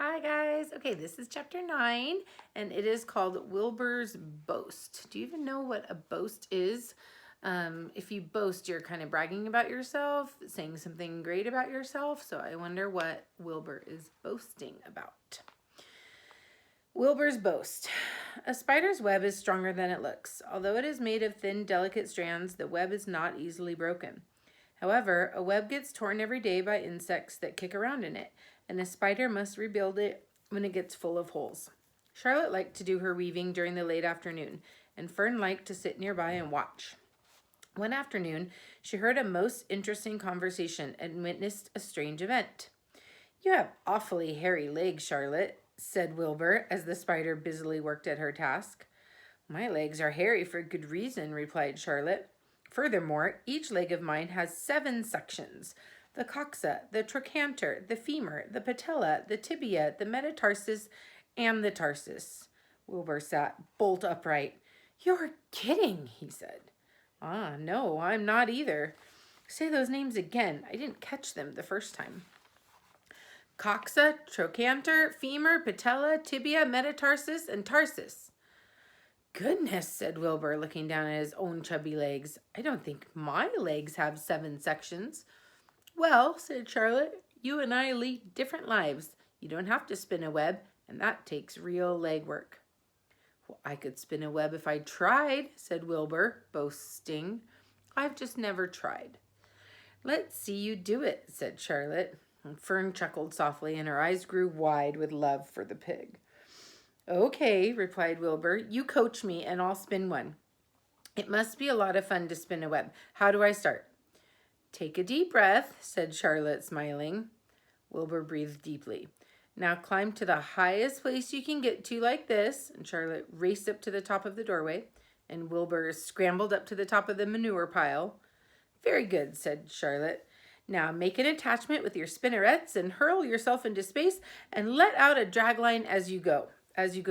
Hi guys. Okay, this is chapter 9 and it is called Wilbur's Boast. Do you even know what a boast is? If you boast, you're kind of bragging about yourself, saying something great about yourself. So I wonder what Wilbur is boasting about. Wilbur's Boast. A spider's web is stronger than it looks. Although it is made of thin, delicate strands, the web is not easily broken. However, a web gets torn every day by insects that kick around in it, and a spider must rebuild it when it gets full of holes. Charlotte liked to do her weaving during the late afternoon, and Fern liked to sit nearby and watch. One afternoon, she heard a most interesting conversation and witnessed a strange event. "You have awfully hairy legs, Charlotte," said Wilbur as the spider busily worked at her task. "My legs are hairy for good reason," replied Charlotte. "Furthermore, each leg of mine has 7 sections: the coxa, the trochanter, the femur, the patella, the tibia, the metatarsus, and the tarsus." Wilbur sat bolt upright. "You're kidding," he said. "Ah, no, I'm not either. Say those names again. I didn't catch them the first time." "Coxa, trochanter, femur, patella, tibia, metatarsus, and tarsus." "Goodness," said Wilbur, looking down at his own chubby legs. "I don't think my legs have 7 sections." "Well," said Charlotte, "you and I lead different lives. You don't have to spin a web, and that takes real leg work." "Well, I could spin a web if I tried," said Wilbur, boasting. "I've just never tried." "Let's see you do it," said Charlotte. And Fern chuckled softly, and her eyes grew wide with love for the pig. "Okay," replied Wilbur. "You coach me, and I'll spin one. It must be a lot of fun to spin a web. How do I start?" "Take a deep breath," said Charlotte, smiling. Wilbur breathed deeply. "Now climb to the highest place you can get to like this." And Charlotte raced up to the top of the doorway, and Wilbur scrambled up to the top of the manure pile. "Very good," said Charlotte. "Now make an attachment with your spinnerets and hurl yourself into space and let out a dragline as you go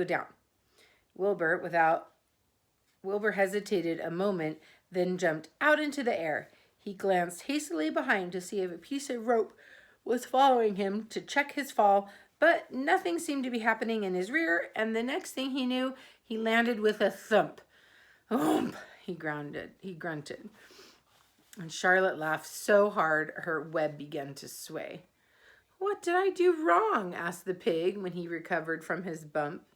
down." Wilbur hesitated a moment, then jumped out into the air. He glanced hastily behind to see if a piece of rope was following him to check his fall, but nothing seemed to be happening in his rear, and the next thing he knew, he landed with a thump. "Oomp," he grunted. And Charlotte laughed so hard her web began to sway. "What did I do wrong?" asked the pig when he recovered from his bump.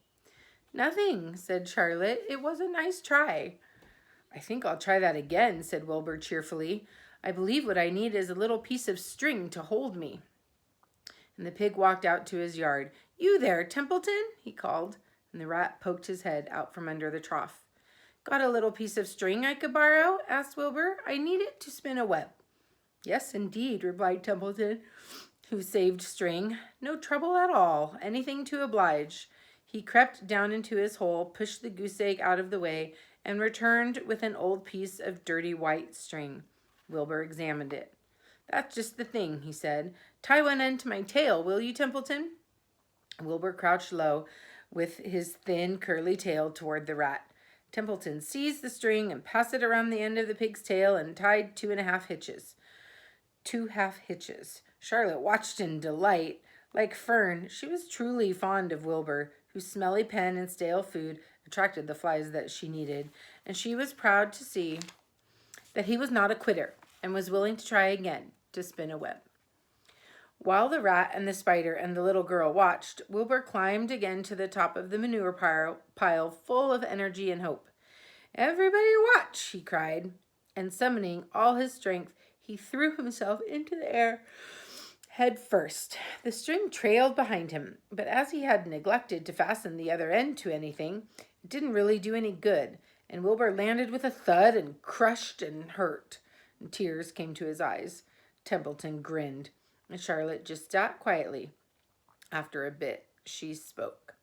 "Nothing," said Charlotte. "It was a nice try." "I think I'll try that again," said Wilbur cheerfully. "I believe what I need is a little piece of string to hold me." And the pig walked out to his yard. "You there, Templeton," he called, and the rat poked his head out from under the trough. "Got a little piece of string I could borrow?" asked Wilbur. "I need it to spin a web." "Yes, indeed," replied Templeton, who saved string. "No trouble at all. Anything to oblige." He crept down into his hole, pushed the goose egg out of the way, and returned with an old piece of dirty white string. Wilbur examined it. "That's just the thing," he said. "Tie one end to my tail, will you, Templeton?" Wilbur crouched low with his thin, curly tail toward the rat. Templeton seized the string and passed it around the end of the pig's tail and tied 2½ hitches. 2½ hitches. Charlotte watched in delight. Like Fern, she was truly fond of Wilbur, whose smelly pen and stale food attracted the flies that she needed, and she was proud to see that he was not a quitter and was willing to try again to spin a web. While the rat and the spider and the little girl watched, Wilbur climbed again to the top of the manure pile full of energy and hope. "Everybody watch," he cried, and summoning all his strength, he threw himself into the air head first. The string trailed behind him, but as he had neglected to fasten the other end to anything, it didn't really do any good, and Wilbur landed with a thud and crushed and hurt, and tears came to his eyes. Templeton grinned, and Charlotte just sat quietly. After a bit, she spoke.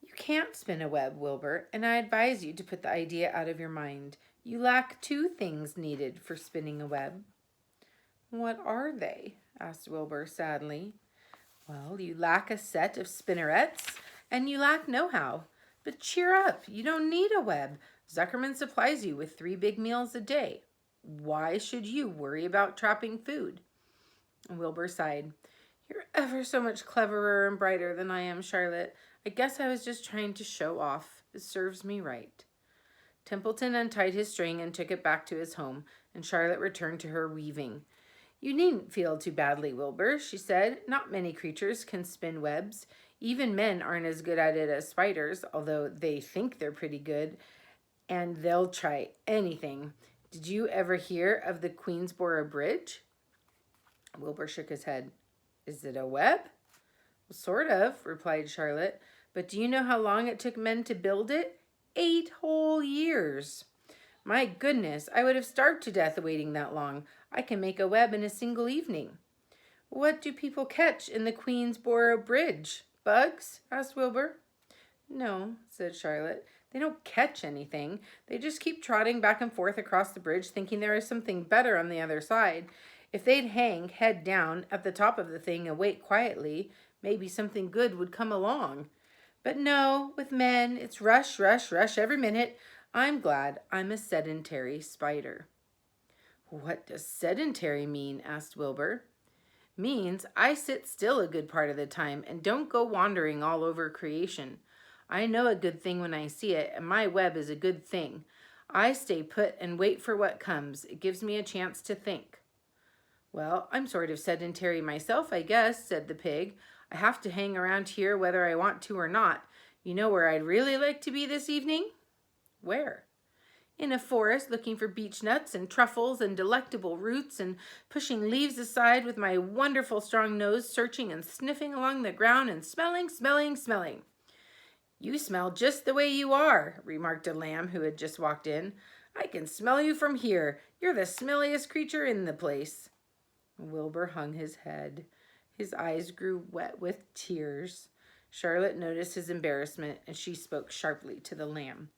"You can't spin a web, Wilbur, and I advise you to put the idea out of your mind. You lack 2 things needed for spinning a web." "What are they?" asked Wilbur sadly. "Well, you lack a set of spinnerets, and you lack know-how. But cheer up, you don't need a web. Zuckerman supplies you with 3 big meals a day. Why should you worry about trapping food?" Wilbur sighed. You're ever so much cleverer and brighter than I am, Charlotte. I guess I was just trying to show off. It serves me right. Templeton untied his string and took it back to his home, and Charlotte returned to her weaving. You needn't feel too badly, Wilbur, she said. Not many creatures can spin webs. Even men aren't as good at it as spiders, although they think they're pretty good, and they'll try anything. Did you ever hear of the Queensboro Bridge? Wilbur shook his head. Is it a web? Well, sort of, replied Charlotte. But do you know how long it took men to build it? 8 whole years. My goodness, I would have starved to death waiting that long. I can make a web in a single evening. What do people catch in the Queensboro Bridge? Bugs? Asked Wilbur. No, said Charlotte. They don't catch anything. They just keep trotting back and forth across the bridge, thinking there is something better on the other side. If they'd hang head down at the top of the thing and wait quietly, maybe something good would come along. But no, with men, it's rush, rush, rush every minute. I'm glad I'm a sedentary spider. What does sedentary mean? Asked Wilbur. Means I sit still a good part of the time and don't go wandering all over creation. I know a good thing when I see it, and my web is a good thing. I stay put and wait for what comes. It gives me a chance to think. Well, I'm sort of sedentary myself, I guess, said the pig. I have to hang around here whether I want to or not. You know where I'd really like to be this evening? Where? In a forest, looking for beech nuts and truffles and delectable roots, and pushing leaves aside with my wonderful strong nose, searching and sniffing along the ground and smelling, smelling, smelling. You smell just the way you are, remarked a lamb who had just walked in. I can smell you from here. You're the smelliest creature in the place. Wilbur hung his head. His eyes grew wet with tears. Charlotte noticed his embarrassment, and she spoke sharply to the lamb.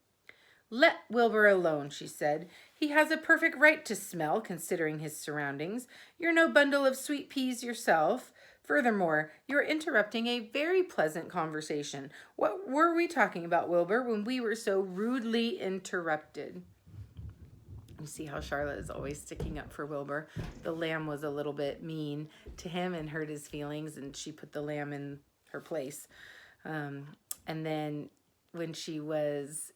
Let Wilbur alone, she said. He has a perfect right to smell, considering his surroundings. You're no bundle of sweet peas yourself. Furthermore, you're interrupting a very pleasant conversation. What were we talking about, Wilbur, when we were so rudely interrupted? You see how Charlotte is always sticking up for Wilbur. The lamb was a little bit mean to him and hurt his feelings, and she put the lamb in her place. And then when she was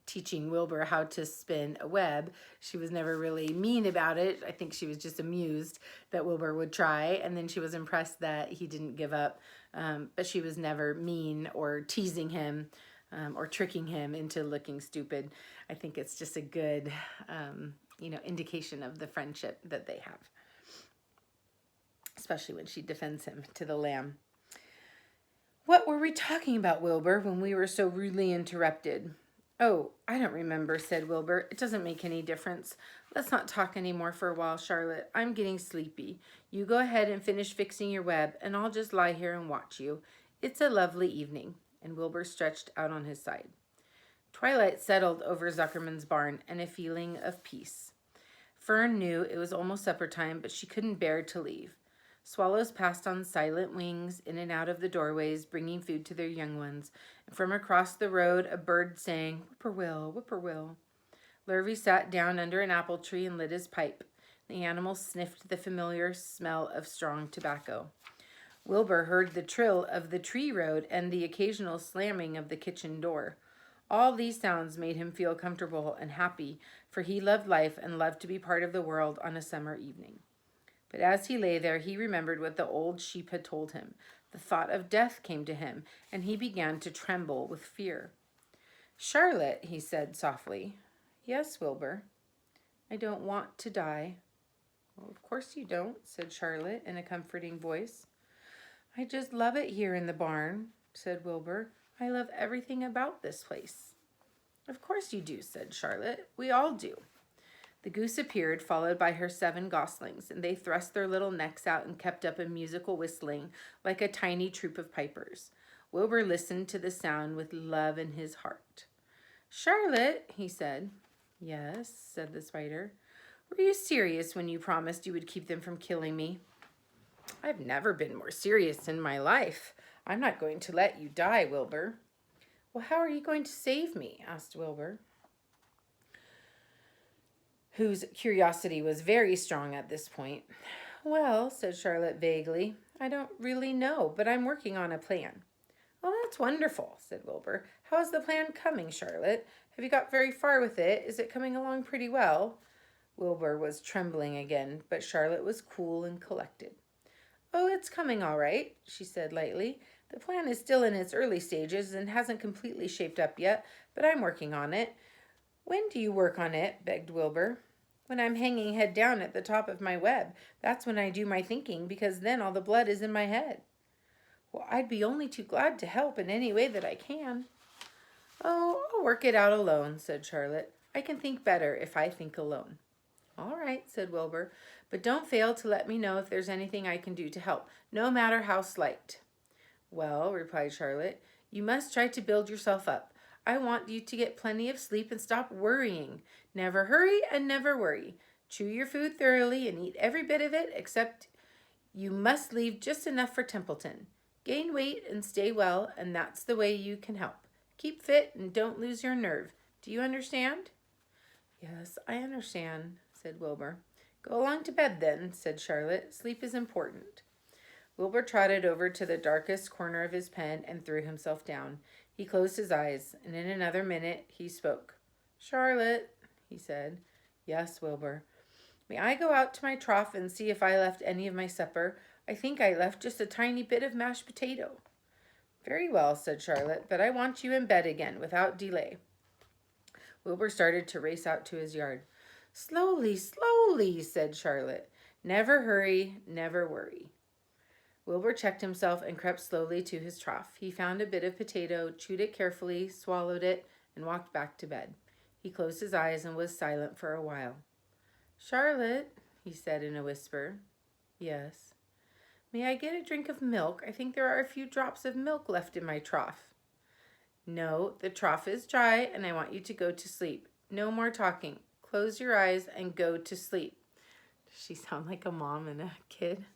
teaching Wilbur how to spin a web, she was never really mean about it. I think she was just amused that Wilbur would try, and then she was impressed that he didn't give up. But she was never mean or teasing him or tricking him into looking stupid. I think it's just a good, indication of the friendship that they have, especially when she defends him to the lamb. What were we talking about, Wilbur, when we were so rudely interrupted? Oh, I don't remember, said Wilbur. It doesn't make any difference. Let's not talk any more for a while, Charlotte. I'm getting sleepy. You go ahead and finish fixing your web, and I'll just lie here and watch you. It's a lovely evening. And Wilbur stretched out on his side. Twilight settled over Zuckerman's barn, and a feeling of peace. Fern knew it was almost supper time, but she couldn't bear to leave. Swallows passed on silent wings in and out of the doorways, bringing food to their young ones. And from across the road, a bird sang, "Whippoorwill, whippoorwill." Lurvy sat down under an apple tree and lit his pipe. The animal sniffed the familiar smell of strong tobacco. Wilbur heard the trill of the tree road and the occasional slamming of the kitchen door. All these sounds made him feel comfortable and happy, for he loved life and loved to be part of the world on a summer evening. But as he lay there, he remembered what the old sheep had told him. The thought of death came to him, and he began to tremble with fear. "Charlotte," he said softly. "Yes, Wilbur." "I don't want to die." "Well, of course you don't," said Charlotte in a comforting voice. "I just love it here in the barn," said Wilbur. "I love everything about this place." "Of course you do," said Charlotte. "We all do." The goose appeared, followed by her 7 goslings, and they thrust their little necks out and kept up a musical whistling like a tiny troop of pipers. Wilbur listened to the sound with love in his heart. "Charlotte," he said. "Yes," said the spider. "Were you serious when you promised you would keep them from killing me?" "I've never been more serious in my life. I'm not going to let you die, Wilbur." "Well, how are you going to save me?" asked Wilbur, whose curiosity was very strong at this point. Well, said Charlotte vaguely, I don't really know, but I'm working on a plan. Well, that's wonderful, said Wilbur. How is the plan coming, Charlotte? Have you got very far with it? Is it coming along pretty well? Wilbur was trembling again, but Charlotte was cool and collected. Oh, it's coming all right, she said lightly. The plan is still in its early stages and hasn't completely shaped up yet, but I'm working on it. When do you work on it? Begged Wilbur. When I'm hanging head down at the top of my web. That's when I do my thinking, because then all the blood is in my head. Well, I'd be only too glad to help in any way that I can. Oh, I'll work it out alone, said Charlotte. I can think better if I think alone. All right, said Wilbur, but don't fail to let me know if there's anything I can do to help, no matter how slight. Well, replied Charlotte, you must try to build yourself up. I want you to get plenty of sleep and stop worrying. Never hurry and never worry. Chew your food thoroughly and eat every bit of it, except you must leave just enough for Templeton. Gain weight and stay well, and that's the way you can help. Keep fit and don't lose your nerve. Do you understand? Yes, I understand, said Wilbur. Go along to bed then, said Charlotte. Sleep is important. Wilbur trotted over to the darkest corner of his pen and threw himself down. He closed his eyes, and in another minute he spoke. Charlotte, he said. Yes, Wilbur. May I go out to my trough and see if I left any of my supper? I think I left just a tiny bit of mashed potato. Very well, said Charlotte, but I want you in bed again without delay. Wilbur started to race out to his yard. Slowly, slowly, said Charlotte. Never hurry, never worry. Wilbur checked himself and crept slowly to his trough. He found a bit of potato, chewed it carefully, swallowed it, and walked back to bed. He closed his eyes and was silent for a while. Charlotte, he said in a whisper. Yes. May I get a drink of milk? I think there are a few drops of milk left in my trough. No, the trough is dry, and I want you to go to sleep. No more talking. Close your eyes and go to sleep. Does she sound like a mom and a kid?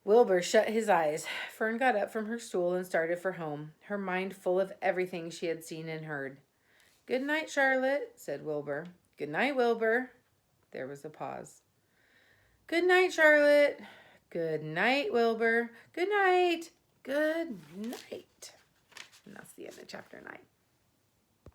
Wilbur shut his eyes. Fern got up from her stool and started for home, her mind full of everything she had seen and heard. Good night, Charlotte, said Wilbur. Good night, Wilbur. There was a pause. Good night, Charlotte. Good night, Wilbur. Good night. Good night. And that's the end of chapter 9.